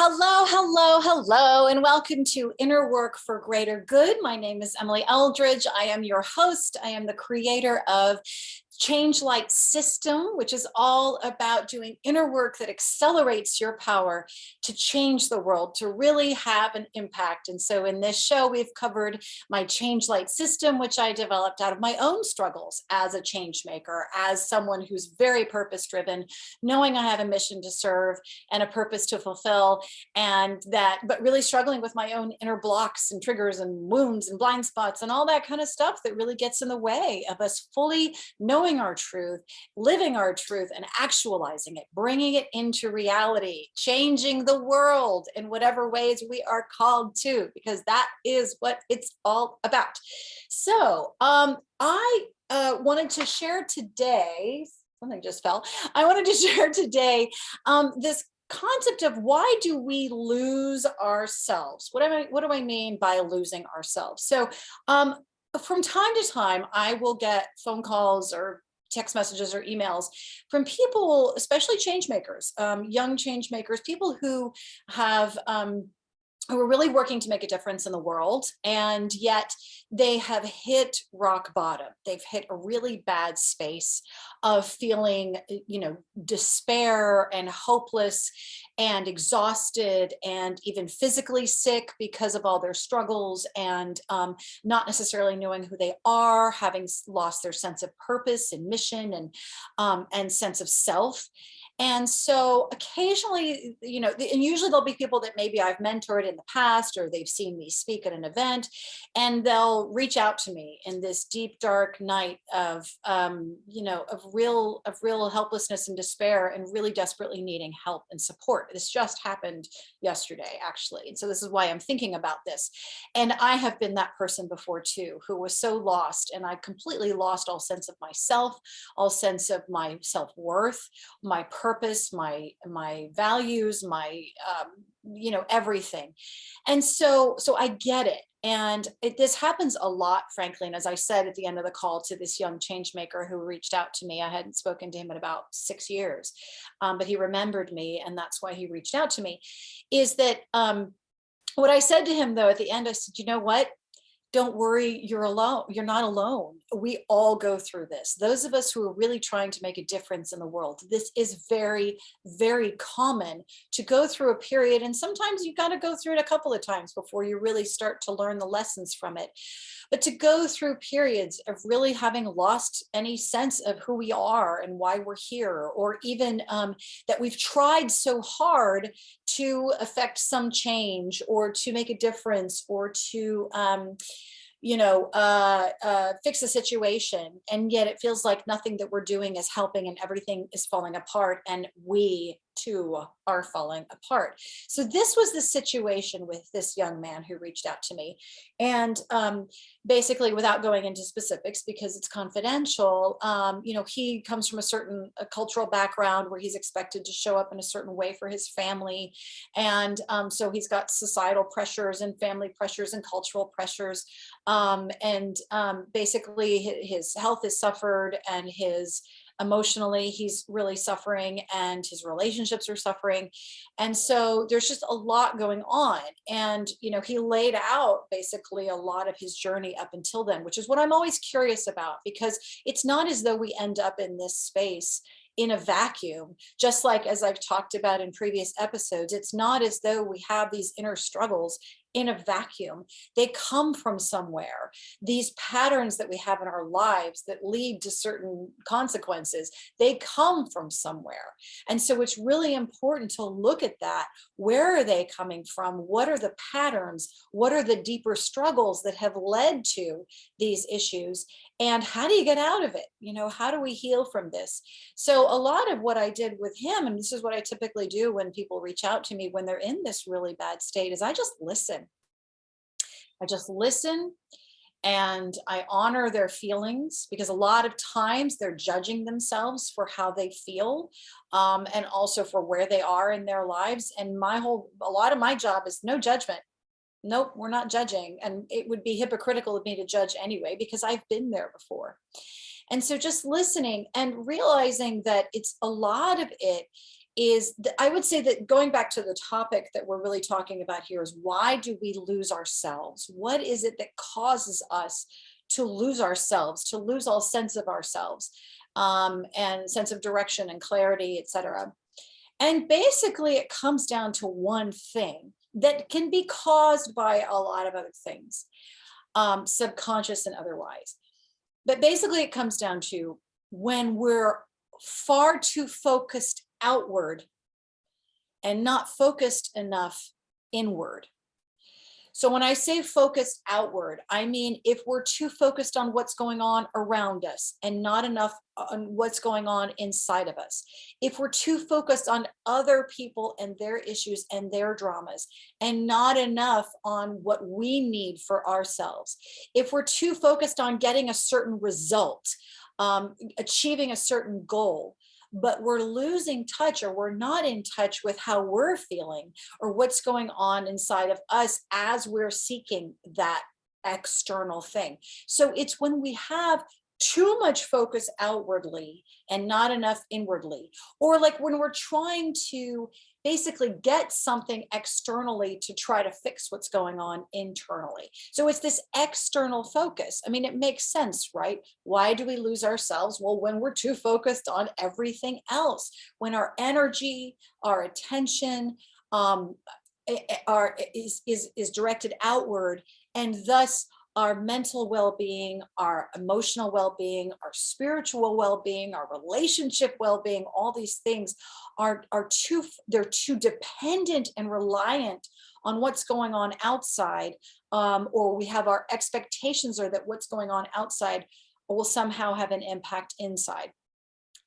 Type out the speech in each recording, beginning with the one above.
Hello, hello, hello, and welcome to Inner Work for Greater Good. My name is Emily Eldridge. I am your host. I am the creator of Change Light System, which is all about doing inner work that accelerates your power to change the world, to really have an impact. And so in this show, we've covered my Change Light System, which I developed out of my own struggles as a change maker, as someone who's very purpose driven, knowing I have a mission to serve and a purpose to fulfill, but really struggling with my own inner blocks and triggers and wounds and blind spots and all that kind of stuff that really gets in the way of us fully knowing our truth, living our truth, and actualizing it, bringing it into reality, changing the world in whatever ways we are called to, because that is what it's all about. So I wanted to share today, something just fell. I wanted to share today this concept of why do we lose ourselves? What do I mean by losing ourselves? So from time to time, I will get phone calls or text messages or emails from people, especially change makers, young change makers, people who are really working to make a difference in the world, and yet they have hit rock bottom. They've hit a really bad space of feeling, despair and hopeless and exhausted and even physically sick because of all their struggles, and not necessarily knowing who they are, having lost their sense of purpose and mission and sense of self. And so occasionally, and usually there'll be people that maybe I've mentored in the past, or they've seen me speak at an event, and they'll reach out to me in this deep, dark night of real helplessness and despair, and really desperately needing help and support. This just happened yesterday, actually. And so this is why I'm thinking about this. And I have been that person before too, who was so lost, and I completely lost all sense of myself, all sense of my self-worth, my purpose, my values, my everything. And so I get it. And this happens a lot, frankly. And as I said at the end of the call to this young change maker who reached out to me, I hadn't spoken to him in about 6 years, but he remembered me, and that's why he reached out to me, is that what I said to him, though, at the end, I said, you know what? Don't worry, you're alone. You're not alone. We all go through this. Those of us who are really trying to make a difference in the world, this is very, very common to go through a period. And sometimes you got to go through it a couple of times before you really start to learn the lessons from it. But to go through periods of really having lost any sense of who we are and why we're here, or even that we've tried so hard to affect some change or to make a difference or to fix a situation, and yet it feels like nothing that we're doing is helping and everything is falling apart, and we too are falling apart. So this was the situation with this young man who reached out to me. And basically, without going into specifics because it's confidential, he comes from a certain cultural background where he's expected to show up in a certain way for his family. And so he's got societal pressures and family pressures and cultural pressures. Basically his health has suffered, and emotionally he's really suffering, and his relationships are suffering. And so there's just a lot going on. And he laid out basically a lot of his journey up until then, which is what I'm always curious about, because it's not as though we end up in this space in a vacuum. Just like, as I've talked about in previous episodes, it's not as though we have these inner struggles in a vacuum. They come from somewhere. These patterns that we have in our lives that lead to certain consequences, they come from somewhere. And so it's really important to look at that. Where are they coming from? What are the patterns? What are the deeper struggles that have led to these issues? And how do you get out of it? How do we heal from this? So a lot of what I did with him, and this is what I typically do when people reach out to me when they're in this really bad state, is I just listen. I just listen, and I honor their feelings, because a lot of times they're judging themselves for how they feel, and also for where they are in their lives. And a lot of my job is no judgment. Nope, we're not judging. And it would be hypocritical of me to judge anyway, because I've been there before. And so just listening and realizing that it's a lot of it I would say that going back to the topic that we're really talking about here is, why do we lose ourselves? What is it that causes us to lose ourselves, to lose all sense of ourselves, and sense of direction and clarity, etc.? And basically, it comes down to one thing that can be caused by a lot of other things, subconscious and otherwise. But basically, it comes down to when we're far too focused outward and not focused enough inward. So when I say focused outward, I mean if we're too focused on what's going on around us and not enough on what's going on inside of us. If we're too focused on other people and their issues and their dramas and not enough on what we need for ourselves. If we're too focused on getting a certain result, achieving a certain goal, but we're losing touch, or we're not in touch with how we're feeling or what's going on inside of us as we're seeking that external thing. So it's when we have too much focus outwardly and not enough inwardly, or like when we're trying to basically get something externally to try to fix what's going on internally. So it's this external focus. I mean, it makes sense, right? Why do we lose ourselves? Well, when we're too focused on everything else, when our energy, our attention, is directed outward, and thus our mental well-being, our emotional well-being, our spiritual well-being, our relationship well-being, all these things are too dependent and reliant on what's going on outside, or we have our expectations are that what's going on outside will somehow have an impact inside.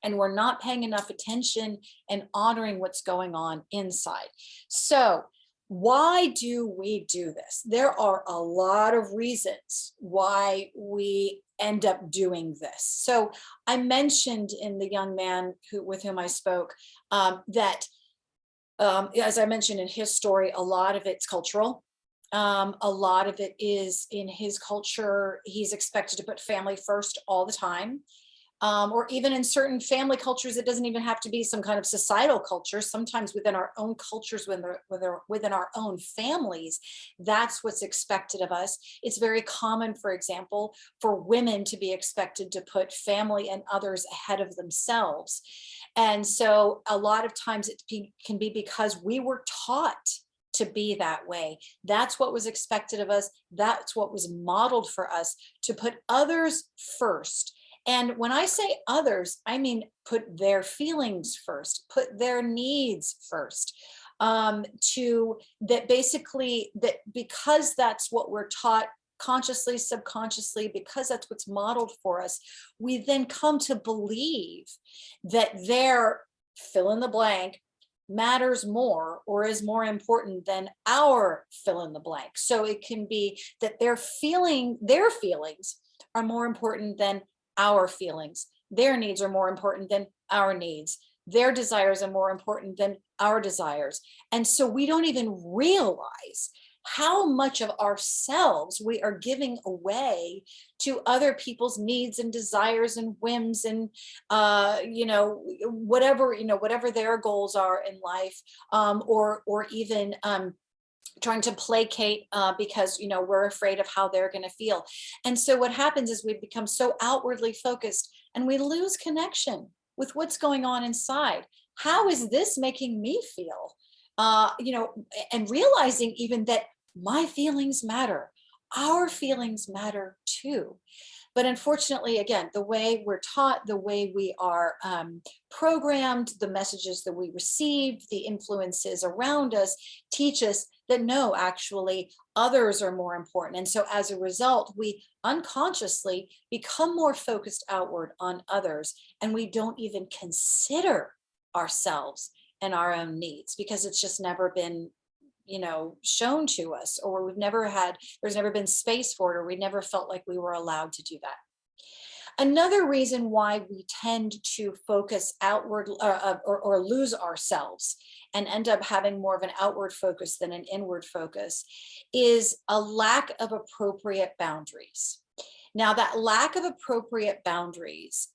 And we're not paying enough attention and honoring what's going on inside. So why do we do this? There are a lot of reasons why we end up doing this. So I mentioned in the young man with whom I spoke, that as I mentioned in his story, a lot of it's cultural. A lot of it is in his culture. He's expected to put family first all the time. Or even in certain family cultures, it doesn't even have to be some kind of societal culture. Sometimes within our own cultures, within our own families, that's what's expected of us. It's very common, for example, for women to be expected to put family and others ahead of themselves. And so a lot of times can be because we were taught to be that way. That's what was expected of us. That's what was modeled for us, to put others first. And when I say others, I mean put their feelings first, put their needs first. To that basically, that because that's what we're taught consciously, subconsciously, because that's what's modeled for us, we then come to believe that their fill in the blank matters more or is more important than our fill in the blank. So it can be that their feelings are more important than our feelings. Their needs are more important than our needs. Their desires are more important than our desires. And so we don't even realize how much of ourselves we are giving away to other people's needs and desires and whims and whatever their goals are in life, or even trying to placate because we're afraid of how they're going to feel. And so what happens is we become so outwardly focused and we lose connection with what's going on inside. How is this making me feel? And realizing even that my feelings matter, our feelings matter too. But unfortunately, again, the way we're taught, the way we are programmed, the messages that we receive, the influences around us teach us that no, actually, others are more important. And so as a result, we unconsciously become more focused outward on others, and we don't even consider ourselves and our own needs because it's just never been shown to us, or there's never been space for it, or we never felt like we were allowed to do that. Another reason why we tend to focus outward or lose ourselves and end up having more of an outward focus than an inward focus is a lack of appropriate boundaries. Now, that lack of appropriate boundaries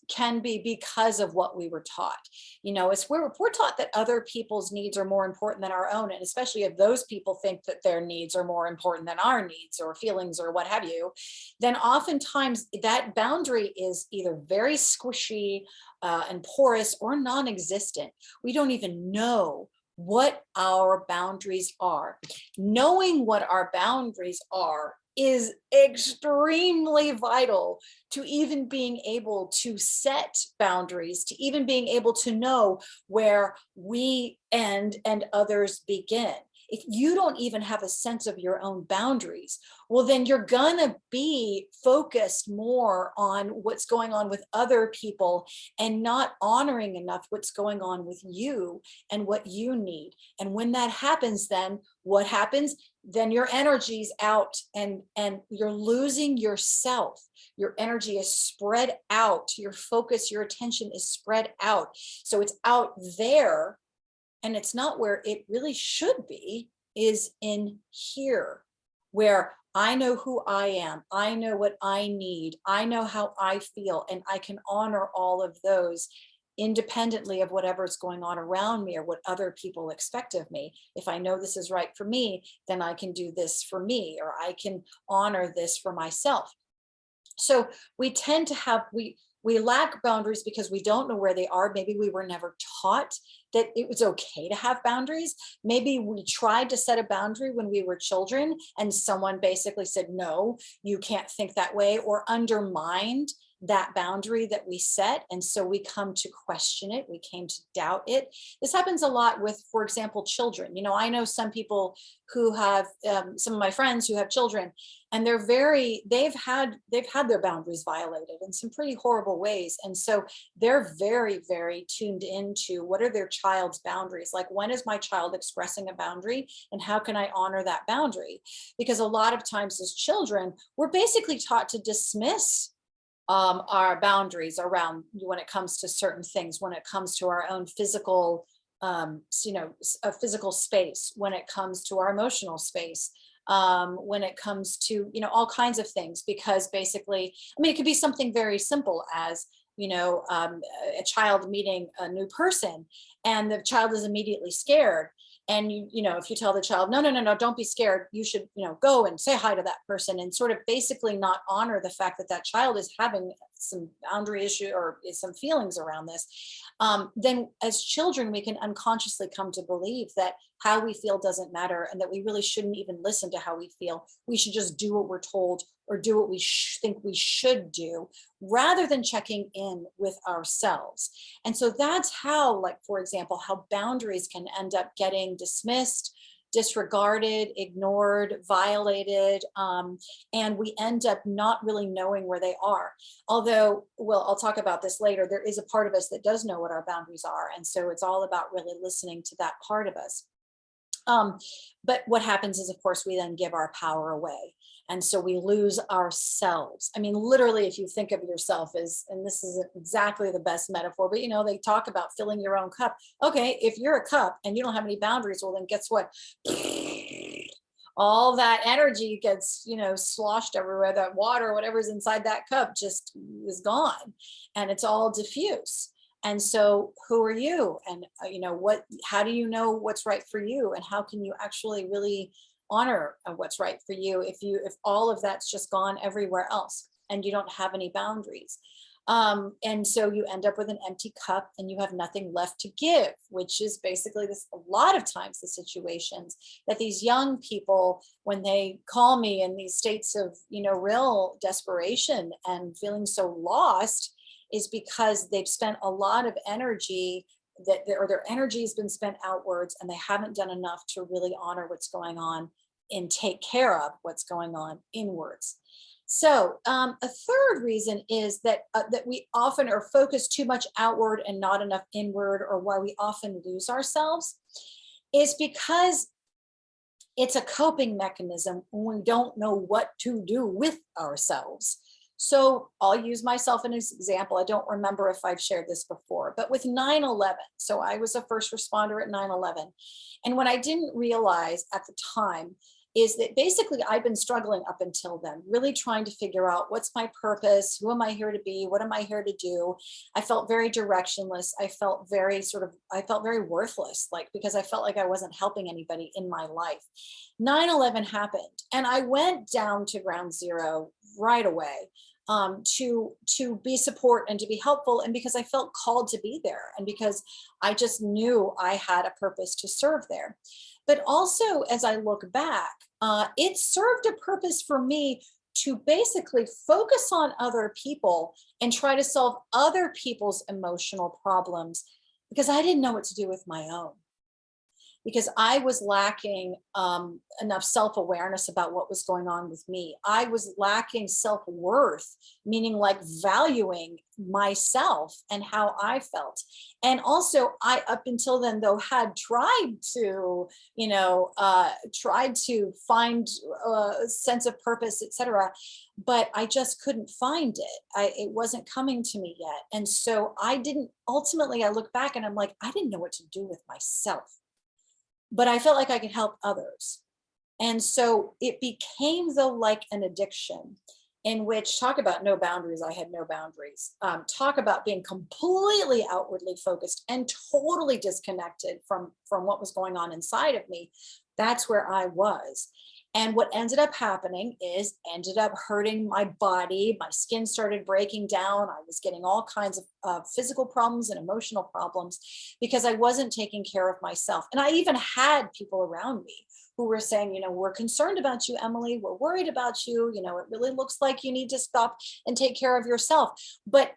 can be because of what we were taught. It's where we're taught that other people's needs are more important than our own. And especially if those people think that their needs are more important than our needs or feelings or what have you, then oftentimes that boundary is either very squishy and porous or non-existent. We don't even know what our boundaries are. Knowing what our boundaries are is extremely vital to even being able to set boundaries, to even being able to know where we end and others begin. If you don't even have a sense of your own boundaries, well, then you're gonna be focused more on what's going on with other people and not honoring enough what's going on with you and what you need. And when that happens, then what happens? Then your energy's out and you're losing yourself. Your energy is spread out, your focus, your attention is spread out. So it's out there, and it's not where it really should be, is in here, where I know who I am, I know what I need, I know how I feel, and I can honor all of those independently of whatever's going on around me or what other people expect of me. If I know this is right for me, then I can do this for me, or I can honor this for myself. So we tend to have, we lack boundaries because we don't know where they are. Maybe we were never taught that it was okay to have boundaries. Maybe we tried to set a boundary when we were children and someone basically said, no, you can't think that way, or undermined that boundary that we set. And so we come to question it. We came to doubt it. This happens a lot with, for example, children. I know some people who have, some of my friends who have children, and they've had their boundaries violated in some pretty horrible ways. And so they're very, very tuned into what are their child's boundaries. Like, when is my child expressing a boundary and how can I honor that boundary? Because a lot of times as children, we're basically taught to dismiss our boundaries around, when it comes to certain things, when it comes to our own physical, a physical space, when it comes to our emotional space, when it comes to, all kinds of things. Because basically, I mean, it could be something very simple as, a child meeting a new person and the child is immediately scared. And if you tell the child, no, no, no, no, don't be scared, you should, go and say hi to that person, and sort of basically not honor the fact that that child is having some boundary issue or some feelings around this, then as children, we can unconsciously come to believe that how we feel doesn't matter, and that we really shouldn't even listen to how we feel. We should just do what we're told or do what we think we should do, rather than checking in with ourselves. And so that's how, like, for example, how boundaries can end up getting dismissed, disregarded, ignored, violated, and we end up not really knowing where they are. Although, well, I'll talk about this later, there is a part of us that does know what our boundaries are. And so it's all about really listening to that part of us. But what happens is, of course, we then give our power away. And so we lose ourselves. I mean, literally, if you think of yourself as, and this isn't exactly the best metaphor, but they talk about filling your own cup. Okay, if you're a cup and you don't have any boundaries, well, then guess what? All that energy gets, sloshed everywhere. That water, whatever's inside that cup, just is gone, and it's all diffuse. And so who are you? And how do you know what's right for you? And how can you actually really honor what's right for you if all of that's just gone everywhere else and you don't have any boundaries? And so you end up with an empty cup and you have nothing left to give, which is basically this, a lot of times the situations that these young people, when they call me in these states of, real desperation and feeling so lost, is because they've spent a lot of energy or their energy has been spent outwards, and they haven't done enough to really honor what's going on and take care of what's going on inwards. So a third reason is that we often are focused too much outward and not enough inward, or why we often lose ourselves, is because it's a coping mechanism when we don't know what to do with ourselves. So I'll use myself as an example. I don't remember if I've shared this before, but with 9/11, so I was a first responder at 9/11. And what I didn't realize at the time is that basically I've been struggling up until then, really trying to figure out what's my purpose, who am I here to be, what am I here to do. I felt very directionless. I felt very I felt very worthless, like, because I felt like I wasn't helping anybody in my life. 9/11 happened, and I went down to ground zero right away, to be support and to be helpful, and because I felt called to be there, and because I just knew I had a purpose to serve there. But also, as I look back, it served a purpose for me to basically focus on other people and try to solve other people's emotional problems, because I didn't know what to do with my own, because I was lacking enough self-awareness about what was going on with me. I was lacking self-worth, meaning like valuing myself and how I felt. And also, I, up until then, though, had tried to, tried to find a sense of purpose, etc. But I just couldn't find it. It wasn't coming to me yet. And so I didn't, ultimately, I look back and I'm like, I didn't know what to do with myself, but I felt like I could help others. And so it became, though, like an addiction, in which, talk about no boundaries. I had no boundaries. Talk about being completely outwardly focused and totally disconnected from what was going on inside of me. That's where I was. And what ended up happening is ended up hurting my body. My skin started breaking down. I was getting all kinds of physical problems and emotional problems because I wasn't taking care of myself. And I even had people around me who were saying, we're concerned about you, Emily. We're worried about you. It really looks like you need to stop and take care of yourself. But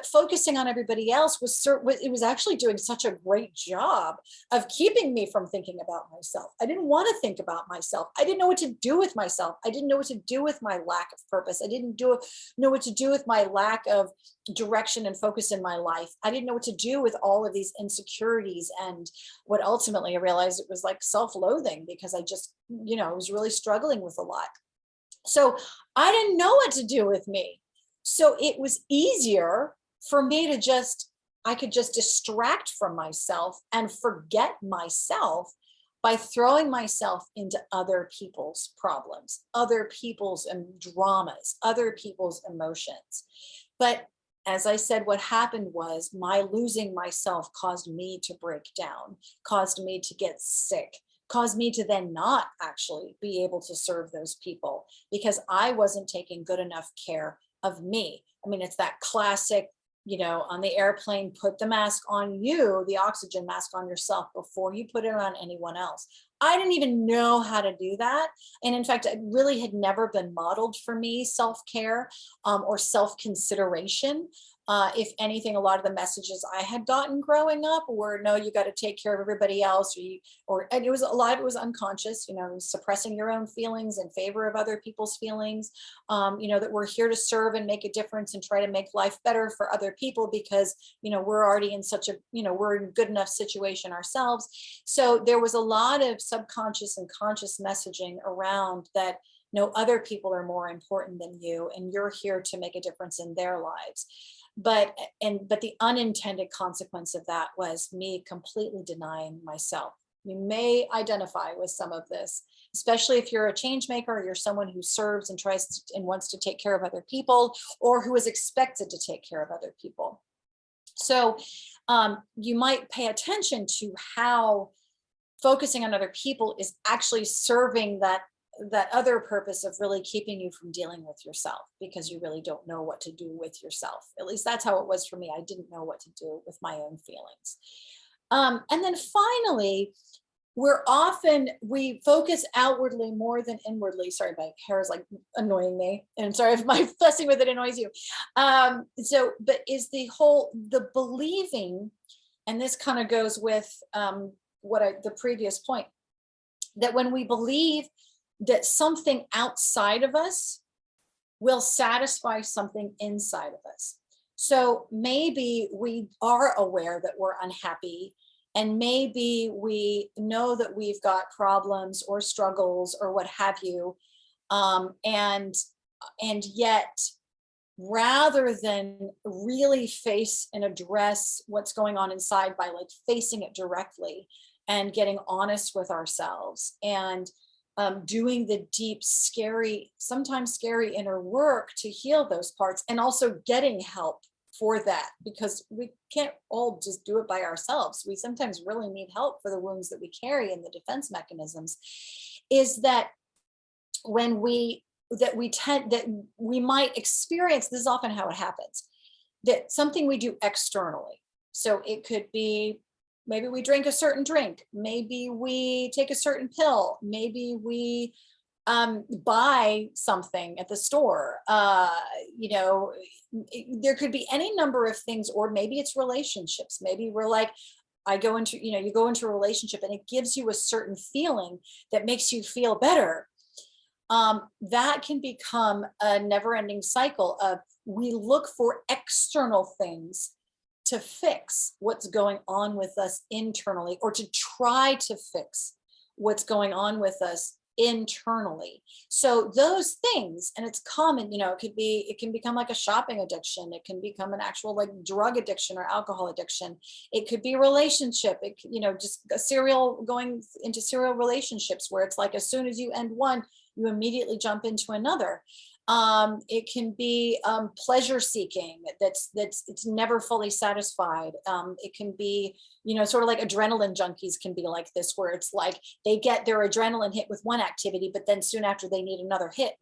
focusing on everybody else it was actually doing such a great job of keeping me from thinking about myself. I didn't want to think about myself. I didn't know what to do with myself. I didn't know what to do with my lack of purpose. I didn't know what to do with my lack of direction and focus in my life. I didn't know what to do with all of these insecurities. And what ultimately I realized, it was like self-loathing, because I just, I was really struggling with a lot. So I didn't know what to do with me. So it was easier for me to I could just distract from myself and forget myself by throwing myself into other people's problems, other people's dramas, other people's emotions. But as I said, what happened was my losing myself caused me to break down, caused me to get sick, caused me to then not actually be able to serve those people because I wasn't taking good enough care of me. I mean, it's that classic, on the airplane, put the mask on you, the oxygen mask on yourself before you put it on anyone else. I didn't even know how to do that. And in fact, it really had never been modeled for me, self-care or self-consideration. If anything, a lot of the messages I had gotten growing up were, no, you got to take care of everybody else, and it was a lot of it was unconscious, suppressing your own feelings in favor of other people's feelings, that we're here to serve and make a difference and try to make life better for other people because, we're already in such a, we're in a good enough situation ourselves. So there was a lot of subconscious and conscious messaging around that, no, other people are more important than you, and you're here to make a difference in their lives. But the unintended consequence of that was me completely denying myself. You may identify with some of this, especially if you're a change maker, or you're someone who serves and tries to, and wants to take care of other people, or who is expected to take care of other people. So you might pay attention to how focusing on other people is actually serving that other purpose of really keeping you from dealing with yourself, because you really don't know what to do with yourself. At least that's how it was for me. I didn't know what to do with my own feelings. And then finally, we focus outwardly more than inwardly. Sorry, my hair is like annoying me, and sorry if my fussing with it annoys you. But is the believing, and this kind of goes with the previous point, that when we believe that something outside of us will satisfy something inside of us. So maybe we are aware that we're unhappy, and maybe we know that we've got problems or struggles or what have you, and yet, rather than really face and address what's going on inside by like facing it directly and getting honest with ourselves and doing the deep, scary, sometimes scary inner work to heal those parts, and also getting help for that, because we can't all just do it by ourselves. We sometimes really need help for the wounds that we carry and the defense mechanisms. Is that when we might experience, this is often how it happens, that something we do externally. So it could be, maybe we drink a certain drink, maybe we take a certain pill, maybe we buy something at the store. There could be any number of things, or maybe it's relationships. Maybe we're like, you go into a relationship and it gives you a certain feeling that makes you feel better. That can become a never-ending cycle of, we look for external things to fix what's going on with us internally, or to try to fix what's going on with us internally. So those things, and it's common, it can become like a shopping addiction. It can become an actual like drug addiction or alcohol addiction. It could be a relationship. Just going into serial relationships where it's like, as soon as you end one, you immediately jump into another. It can be pleasure seeking it's never fully satisfied. It can be, sort of like adrenaline junkies can be like this, where it's like they get their adrenaline hit with one activity, but then soon after they need another hit,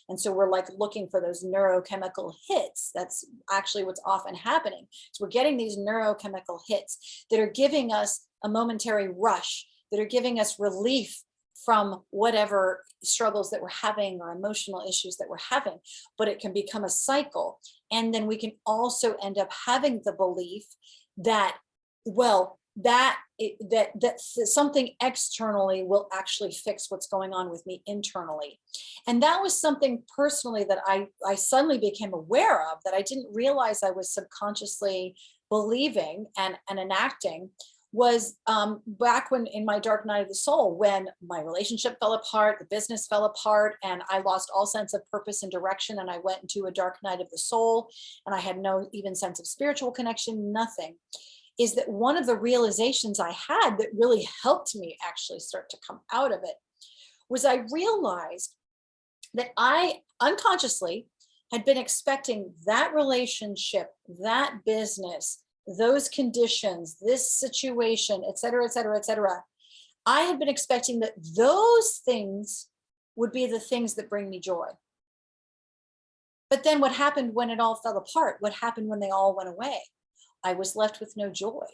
And so we're like looking for those neurochemical hits. That's actually what's often happening. So we're getting these neurochemical hits that are giving us a momentary rush, that are giving us relief from whatever struggles that we're having or emotional issues that we're having. But it can become a cycle. And then we can also end up having the belief that, that something externally will actually fix what's going on with me internally. And that was something personally that I suddenly became aware of, that I didn't realize I was subconsciously believing and enacting, was back when, in my dark night of the soul, when my relationship fell apart, the business fell apart, and I lost all sense of purpose and direction, and I went into a dark night of the soul, and I had no even sense of spiritual connection, nothing. Is that one of the realizations I had that really helped me actually start to come out of it, was I realized that I unconsciously had been expecting that relationship, that business, those conditions, this situation, et cetera, et cetera, et cetera. I had been expecting that those things would be the things that bring me joy. But then what happened when it all fell apart? What happened when they all went away? I was left with no joy,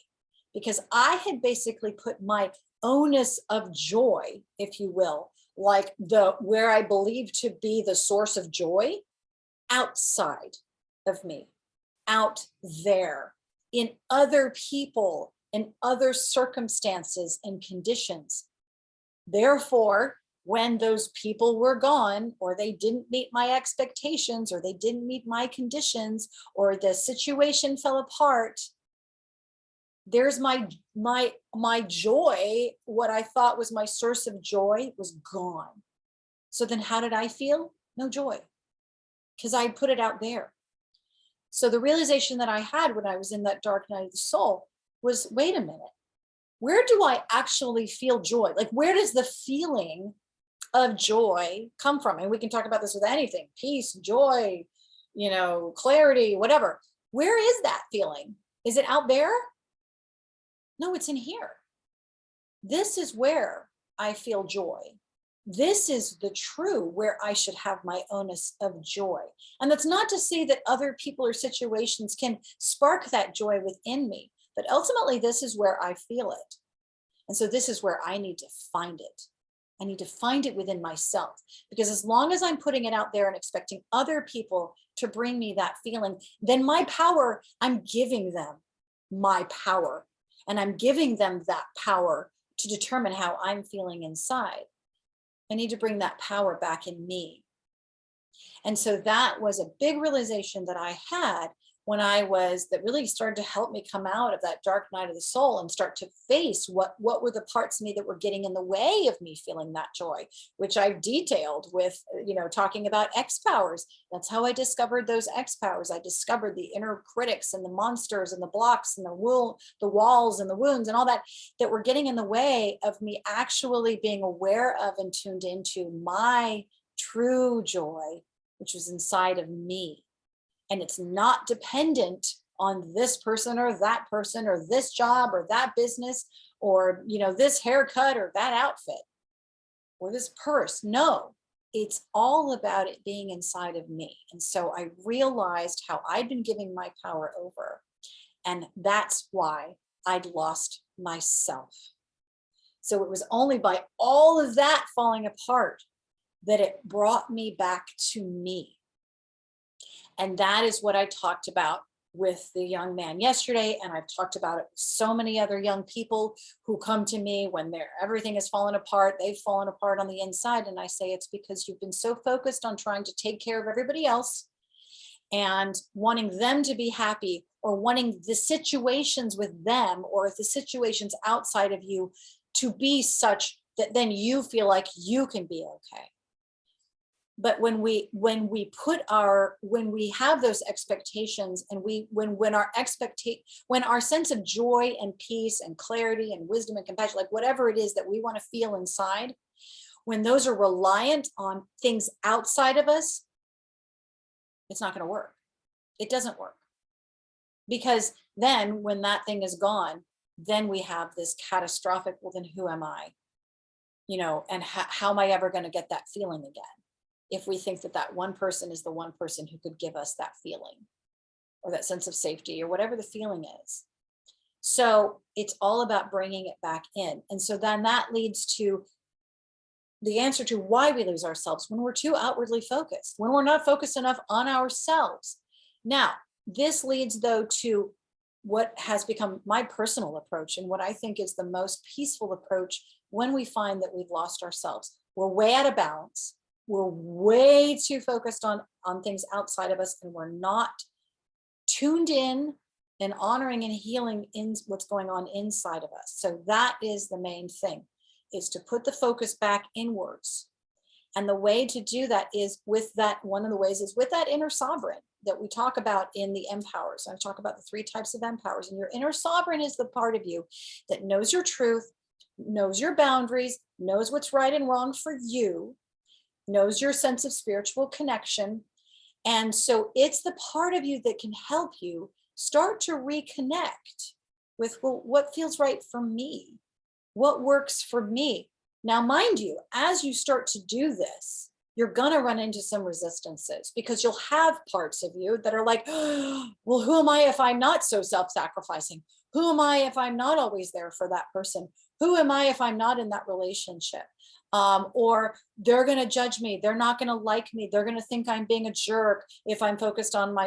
because I had basically put my onus of joy, if you will, like where I believe to be the source of joy, outside of me, out there, in other people, in other circumstances and conditions. Therefore, when those people were gone, or they didn't meet my expectations, or they didn't meet my conditions, or the situation fell apart, there's my joy. What I thought was my source of joy was gone. So then how did I feel? No joy, because I put it out there. So the realization that I had when I was in that dark night of the soul was, wait a minute, where do I actually feel joy? Like, where does the feeling of joy come from? And we can talk about this with anything: peace, joy, clarity, whatever. Where is that feeling? Is it out there? No, it's in here. This is where I feel joy. This is the true where I should have my onus of joy. And that's not to say that other people or situations can spark that joy within me, but ultimately this is where I feel it. And so this is where I need to find it. I need to find it within myself, because as long as I'm putting it out there and expecting other people to bring me that feeling, then my power, I'm giving them my power, and I'm giving them that power to determine how I'm feeling inside. I need to bring that power back in me. And so that was a big realization that I had that really started to help me come out of that dark night of the soul and start to face what were the parts of me that were getting in the way of me feeling that joy, which I've detailed with, talking about X powers. That's how I discovered those X powers. I discovered the inner critics and the monsters and the blocks and the walls and the wounds and all that were getting in the way of me actually being aware of and tuned into my true joy, which was inside of me. And it's not dependent on this person or this job or that business or, this haircut or that outfit or this purse. No, it's all about it being inside of me. And so I realized how I'd been giving my power over. And that's why I'd lost myself. So it was only by all of that falling apart that it brought me back to me. And that is what I talked about with the young man yesterday. And I've talked about it with so many other young people who come to me when everything has fallen apart. They've fallen apart on the inside. And I say, it's because you've been so focused on trying to take care of everybody else and wanting them to be happy, or wanting the situations with them or the situations outside of you to be such that then you feel like you can be okay. But when we have those expectations, and when our sense of joy and peace and clarity and wisdom and compassion, like whatever it is that we want to feel inside, when those are reliant on things outside of us, it's not going to work. It doesn't work. Because then when that thing is gone, then we have this catastrophic, well, then who am I? And how am I ever going to get that feeling again? If we think that one person is the one person who could give us that feeling or that sense of safety or whatever the feeling is. So it's all about bringing it back in. And so then that leads to the answer to why we lose ourselves: when we're too outwardly focused, when we're not focused enough on ourselves. Now, this leads though to what has become my personal approach and what I think is the most peaceful approach when we find that we've lost ourselves. We're way out of balance. We're way too focused on things outside of us, and we're not tuned in and honoring and healing in what's going on inside of us. So that is the main thing, is to put the focus back inwards. And the way to do that is one of the ways is with that inner sovereign that we talk about in the empowers. I talk about the 3 types of empowers, and your inner sovereign is the part of you that knows your truth, knows your boundaries, knows what's right and wrong for you, knows your sense of spiritual connection. And so it's the part of you that can help you start to reconnect with, well, what feels right for me? What works for me? Now, mind you, as you start to do this, you're going to run into some resistances, because you'll have parts of you that are like, oh, well, who am I if I'm not so self-sacrificing? Who am I if I'm not always there for that person? Who am I if I'm not in that relationship? Or they're going to judge me. They're not going to like me. They're going to think I'm being a jerk if I'm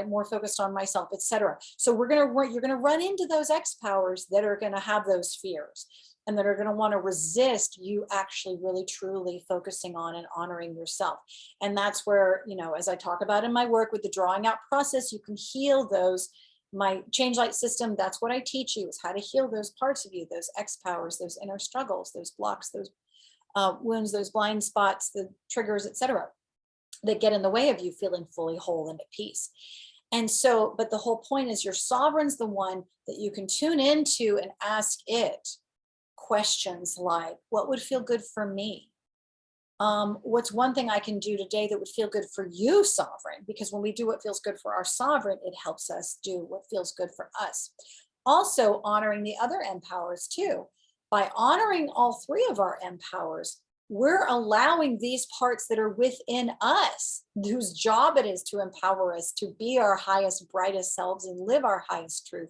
more focused on myself, etc. So you're going to run into those X powers that are going to have those fears, and that are going to want to resist you actually really truly focusing on and honoring yourself. And that's where, as I talk about in my work with the drawing out process, you can heal those. My Change Light system, that's what I teach you, is how to heal those parts of you, those X powers, those inner struggles, those blocks, those wounds, those blind spots, the triggers, etc., that get in the way of you feeling fully whole and at peace. And so, but the whole point is your sovereign's the one that you can tune into and ask it questions like, what would feel good for me? What's one thing I can do today that would feel good for you, sovereign? Because when we do what feels good for our sovereign, it helps us do what feels good for us. Also honoring the other empowers too. By honoring all 3 of our empowers, we're allowing these parts that are within us, whose job it is to empower us to be our highest, brightest selves and live our highest truth.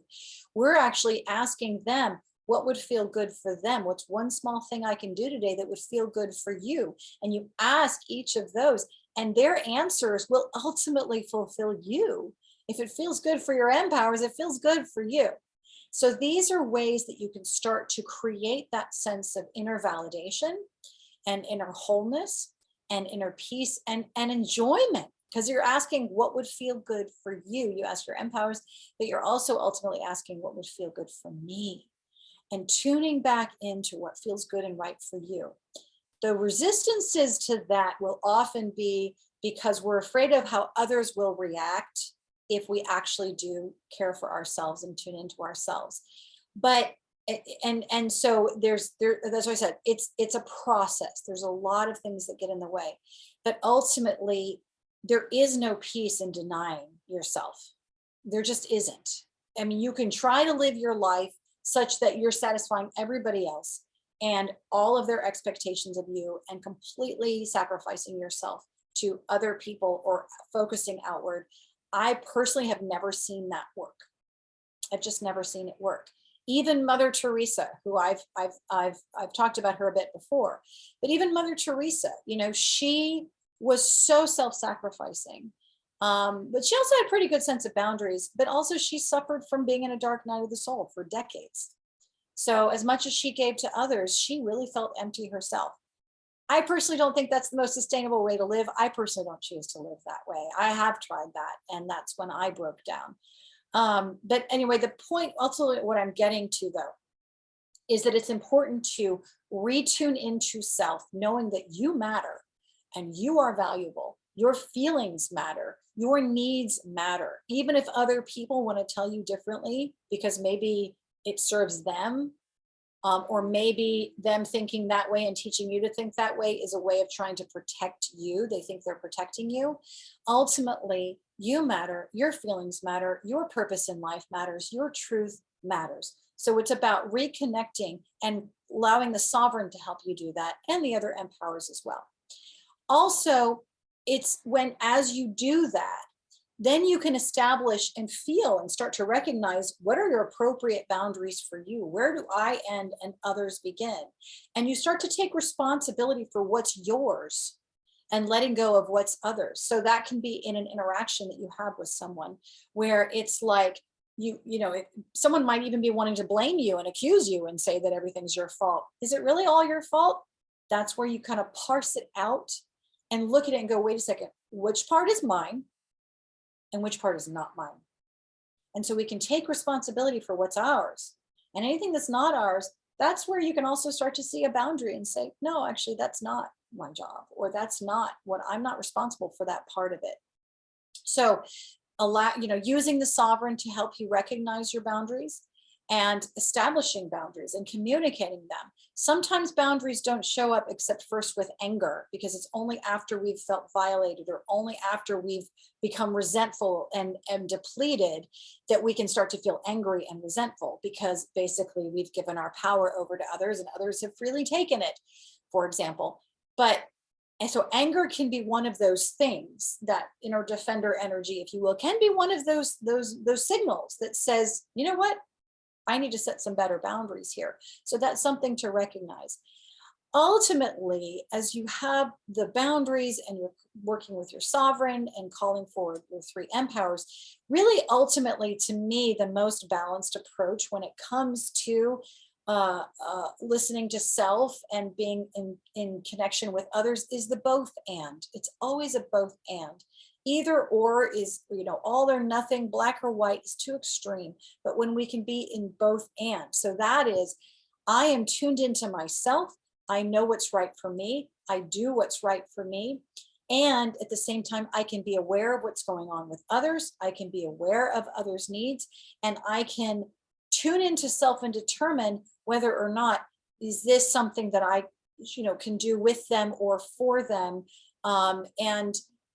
We're actually asking them, what would feel good for them? What's one small thing I can do today that would feel good for you? And you ask each of those, and their answers will ultimately fulfill you. If it feels good for your empowers, it feels good for you. So these are ways that you can start to create that sense of inner validation and inner wholeness and inner peace and enjoyment because you're asking what would feel good for you. You ask your empowers, but you're also ultimately asking what would feel good for me, and tuning back into what feels good and right for you. The resistances to that will often be because we're afraid of how others will react if we actually do care for ourselves and tune into ourselves. But and so that's what I said, it's a process. There's a lot of things that get in the way, but ultimately there is no peace in denying yourself. There just isn't. I mean, you can try to live your life such that you're satisfying everybody else and all of their expectations of you, and completely sacrificing yourself to other people or focusing outward. I personally have never seen that work. I've just never seen it work. Even Mother Teresa, who I've talked about her a bit before, but even Mother Teresa, you know, she was so self-sacrificing, but she also had a pretty good sense of boundaries. But also, she suffered from being in a dark night of the soul for decades. So as much as she gave to others, she really felt empty herself. I personally don't think that's the most sustainable way to live. I personally don't choose to live that way. I have tried that, and that's when I broke down. But anyway, the point, ultimately, what I'm getting to though, is that it's important to retune into self, knowing that you matter and you are valuable. Your feelings matter. Your needs matter. Even if other people want to tell you differently, because maybe it serves them, or maybe them thinking that way and teaching you to think that way is a way of trying to protect you. They think they're protecting you. Ultimately, you matter, your feelings matter, your purpose in life matters, your truth matters. So it's about reconnecting and allowing the sovereign to help you do that, and the other empowers as well. Also, it's when, as you do that, then you can establish and feel and start to recognize what are your appropriate boundaries for you. Where do I end and others begin? And you start to take responsibility for what's yours and letting go of what's others. So that can be in an interaction that you have with someone, where it's like, someone might even be wanting to blame you and accuse you and say that everything's your fault. Is it really all your fault? That's where you kind of parse it out and look at it and go, wait a second, which part is mine and which part is not mine? And so we can take responsibility for what's ours, and anything that's not ours, that's where you can also start to see a boundary and say, no, actually, that's not my job, or that's not what, I'm not responsible for that part of it. So using the sovereign to help you recognize your boundaries and establishing boundaries and communicating them. Sometimes boundaries don't show up except first with anger, because it's only after we've felt violated, or only after we've become resentful and depleted, that we can start to feel angry and resentful, because basically we've given our power over to others and others have freely taken it, for example. And so anger can be one of those things, that inner defender energy, if you will, can be one of those signals that says, you know what? I need to set some better boundaries here. So that's something to recognize. Ultimately, as you have the boundaries and you're working with your sovereign and calling forward your three empowers, really ultimately, to me, the most balanced approach when it comes to listening to self and being in connection with others is the both and. It's always a both and. Either or is, all or nothing, black or white is too extreme. But when we can be in both and, so that is, I am tuned into myself. I know what's right for me. I do what's right for me. And at the same time, I can be aware of what's going on with others. I can be aware of others' needs, and I can tune into self and determine whether or not is this something that I, can do with them or for them,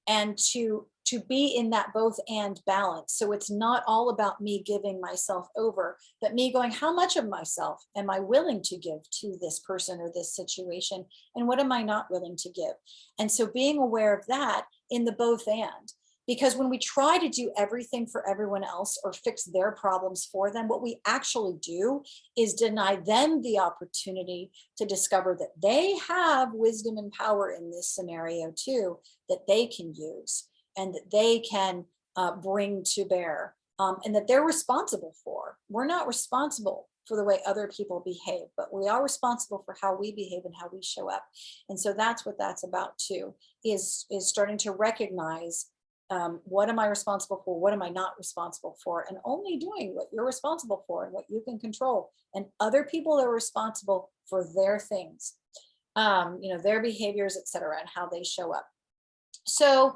and to be in that both and balance. So it's not all about me giving myself over, but me going, how much of myself am I willing to give to this person or this situation? And what am I not willing to give? And so being aware of that in the both and, because when we try to do everything for everyone else or fix their problems for them, what we actually do is deny them the opportunity to discover that they have wisdom and power in this scenario too, that they can use and that they can bring to bear, and that they're responsible for. We're not responsible for the way other people behave, but we are responsible for how we behave and how we show up. And so that's what that's about too, is starting to recognize What am I responsible for? What am I not responsible for? And only doing what you're responsible for and what you can control. And other people are responsible for their things, their behaviors, et cetera, and how they show up. So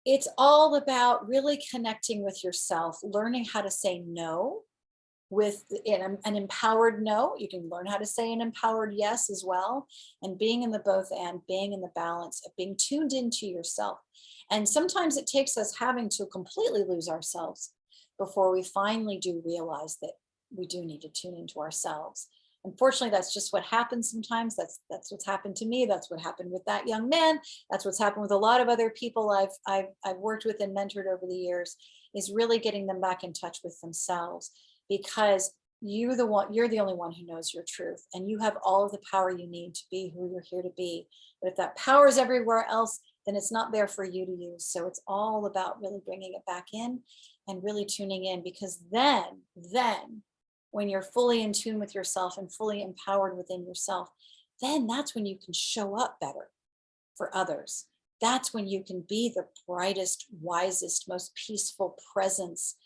it's all about really connecting with yourself, learning how to say no with an empowered no. You can learn how to say an empowered yes as well, and being in the both and being in the balance of being tuned into yourself. And sometimes it takes us having to completely lose ourselves before we finally do realize that we do need to tune into ourselves. Unfortunately, that's just what happens sometimes. That's what's happened to me. That's what happened with that young man. That's what's happened with a lot of other people I've worked with and mentored over the years, is really getting them back in touch with themselves, because you're the only one who knows your truth, and you have all of the power you need to be who you're here to be. But if that power is everywhere else, then it's not there for you to use. So it's all about really bringing it back in and really tuning in, because then when you're fully in tune with yourself and fully empowered within yourself, then that's when you can show up better for others. That's when you can be the brightest, wisest, most peaceful presence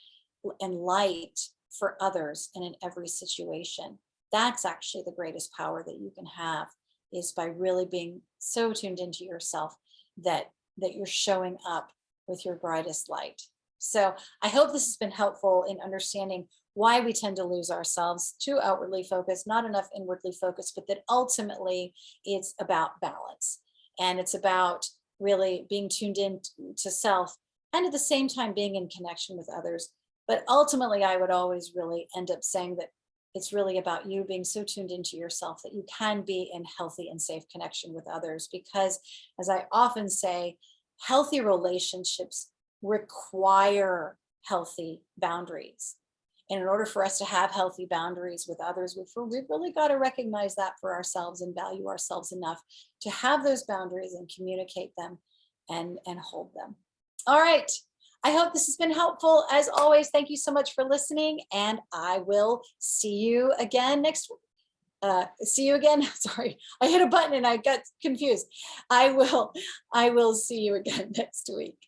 and light for others and in every situation. That's actually the greatest power that you can have, is by really being so tuned into yourself that you're showing up with your brightest light. So I hope this has been helpful in understanding why we tend to lose ourselves, too outwardly focused, not enough inwardly focused, but that ultimately it's about balance. And it's about really being tuned in to self, and at the same time being in connection with others. But ultimately, I would always really end up saying that it's really about you being so tuned into yourself that you can be in healthy and safe connection with others. Because, as I often say, healthy relationships require healthy boundaries. And in order for us to have healthy boundaries with others, we've really got to recognize that for ourselves and value ourselves enough to have those boundaries and communicate them and hold them. All right. I hope this has been helpful. As always, thank you so much for listening, and I will see you again next week. See you again. Sorry, I hit a button and I got confused. I will see you again next week.